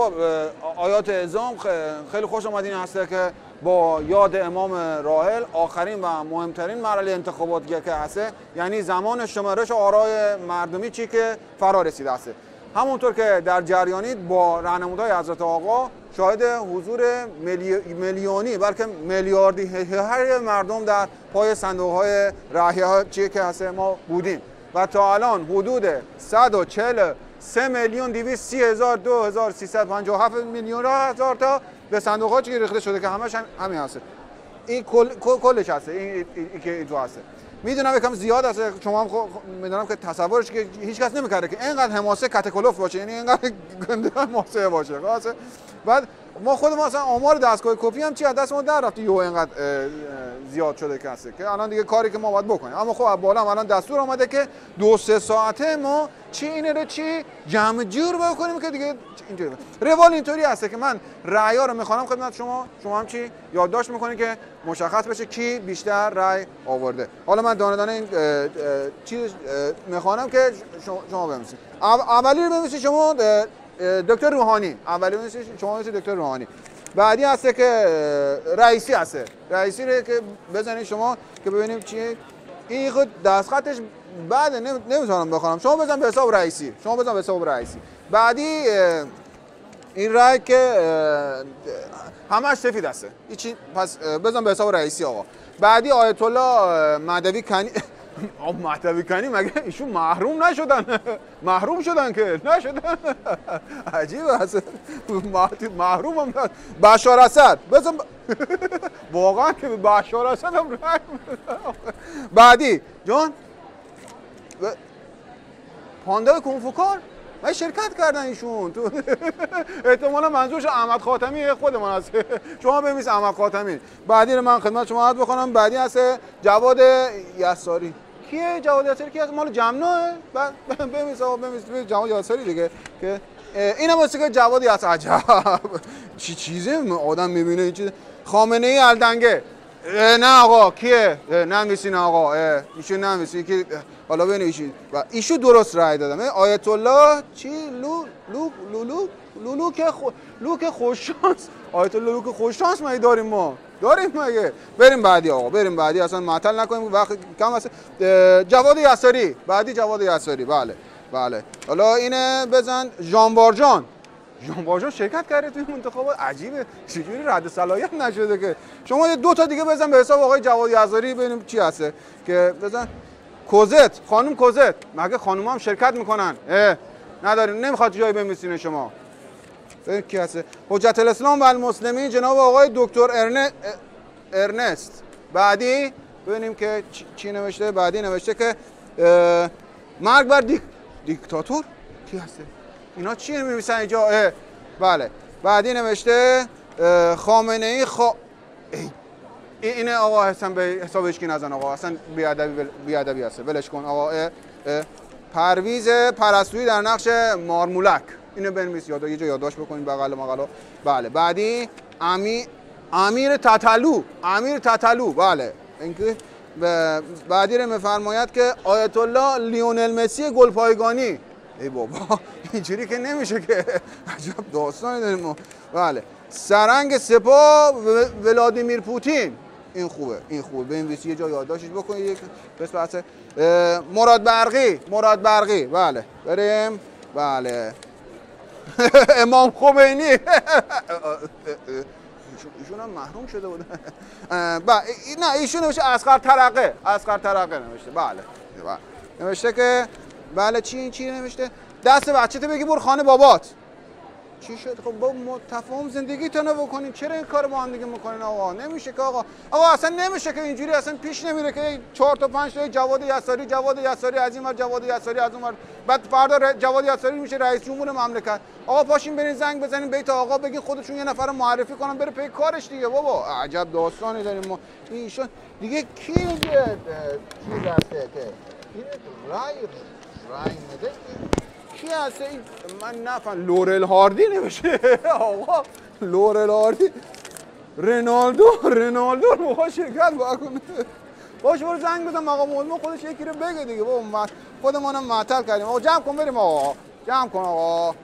خب آیات اعظام خیلی خوش آمدین هسته که با یاد امام راحل آخرین و مهمترین مرحله انتخاباتی که هسته، یعنی زمان شمارش آرای مردمی چی که فرا رسیده هسته. همونطور که در جریانید با راهنمودهای حضرت آقا شاهد حضور میلیونی بلکه میلیاردی هر مردم در پای صندوق‌های رأی‌ها چیه که هسته ما بودیم و تا الان حدود 143,230,2357 میلیون هزار تا به صندوق‌ها چی ریخته شده که همش همین هسته. این کلش هسته، این که تو هسته. میدونم یکم زیاد است، شما هم میدونم که تصورش که هیچ کس نمی‌کرده که اینقدر حماسه کاتکولوف باشه، یعنی اینقدر گنده حماسه باشه. خلاصه بعد ما خود ما اصلا آمار دستگاه کپی هم چی از دست ما در رفت یهو اینقدر زیاد شده که هست که الان دیگه کاری که ما باید بکنیم. اما خب بالا الان دستور اومده که 2-3 ساعته ما چی اینه رو چی جمع جور بکنیم که دیگه اینجوری روال اینطوری هسته که من رأی‌ها رو میخوام خدمت شما هم چی یادداشت میکنید که مشخص بشه کی بیشتر رأی آورده. حالا من دانه دانه این چیز میخوام که شما بنویسید. اولی رو بنویسید شما دکتر روحانی، اولی بنویسید شما بنویسید دکتر روحانی. بعدی هسته که رئیسی هسته، رئیسی رو که بزنید شما که ببینیم چیه. این خود دستخطش بعد نمیتونم بخونم، شما بزن به حساب رئیسی، شما بزن به حساب رئیسی. بعدی این رأی که همش سفید هسته، هیچی، پس بزن به حساب رئیسی آقا. بعدی آیت الله مهدوی کنی مهدوی کنی مگه ایشون محروم نشدن؟ محروم شدن که نشدن. عجیبه هست، محروم هم نه. بشار اسد بزن واقعا که بشار اسد هم رأی. بعدی جان پاندا کنفوکار من شرکت کردن ایشون تو. احتمالا منظورش احمد خاتمی خودمان هست. شما بنویس احمد خاتمی. بعدی رو من خدمت شما عرض بکنم. بعدی هست جواد یساری. کیه جواد یساری؟ کی هست؟ مال جمناه. بنویس جواد یساری دیگه که اینم واسه که جواد یساری. عجب چی چیزه آدم میبینه این چیز. خامنه ای الدنگه. نه آقا کیه؟ ننویسین آقا، ایشون ننویسین که حالا بنویسید. و ایشون درست رأی دادم. آیت الله چی لوک خوششانس. آیت الله لوک خوششانس مگه داریم ما؟ داریم مگه؟ بریم بعدی آقا، بریم بعدی، اصلا معطل نکنیم وقت کم است. جواد یساری، بعدی جواد یساری. بله حالا اینه بزن. ژانوارجان شرکت کرده توی انتخابات. عجیبه چجوری رد صلاحیت نشده که. شما 2 تا دیگه بزن به حساب آقای جواد یزدانی ببینیم چی هسته که بزن. کوزت، خانم کوزت، مگه خانوما هم شرکت میکنن؟ نداریم، نمیخواد جایی بنویسین شما. ببین کی هسته. حجت الاسلام و المسلمین جناب آقای دکتر ارنست. بعدی ببینیم که چی نوشته. بعدی نوشته که مرگ بر دیکتاتور. کی هسته؟ اینا چی می‌نویسن اینجا؟ بله. بعدی نوشته خامنه ای اینه آقا حسن به حسابش کی نزن آقا، اصلا بی‌ادبی هست، ولش کن آقا. پرویز پرستویی در نقش مارمولک. اینو بنویس، یه جا یادداشت بکنید بغل مقاله. بله. بعدی امیر تتلو. بله. اینکه بعدی رو می‌فرماید که آیت الله لیونل مسی گلپایگانی. ای بابا اینجوری که نمیشه که. عجب داستانی داریم ما. بله. سرنگ سپاه ولادیمیر پوتین. این خوبه بنویسی، یه جا یادداشتش بکنید. بس بحث مراد برقی. بله بریم. بله. امام خمینی. ایشون هم محروم شده بود. نه ایشون نوشته اصغر ترقه نوشته. بله نوشته که بله چی نوشته. دست بچه‌ت بگی برو خانه بابات. چی شد؟ خب با تفاهم زندگیتون رو بکنین. چرا این کارو با هم دیگه میکنین آقا؟ نمیشه که آقا اصلا نمیشه که اینجوری، اصلا پیش نمیره که 4 تا 5 تا جواد یساری از این ور، جواد یساری از اون ور، بعد فردا جواد یساری میشه رئیس جمهور مملکت. آقا پاشین برین زنگ بزنین بیت آقا، بگین خودشون یه نفر معرفی کنن بره پی کارش دیگه. بابا عجب داستانی داریم ما. ایشون دیگه کی میگه چیز هسته که رای میده. کی هسته این؟ من نفهم. لورل هاردی نمیشه آقا. لورل هاردی. رنالدو موقع شرکت بکنه. باشه برو زنگ بزن آقا مولمو خودش یکی رو بگه دیگه. بابا خودمونم معطل کردیم. آقا جمع کن بریم آقا. جمع کن آقا.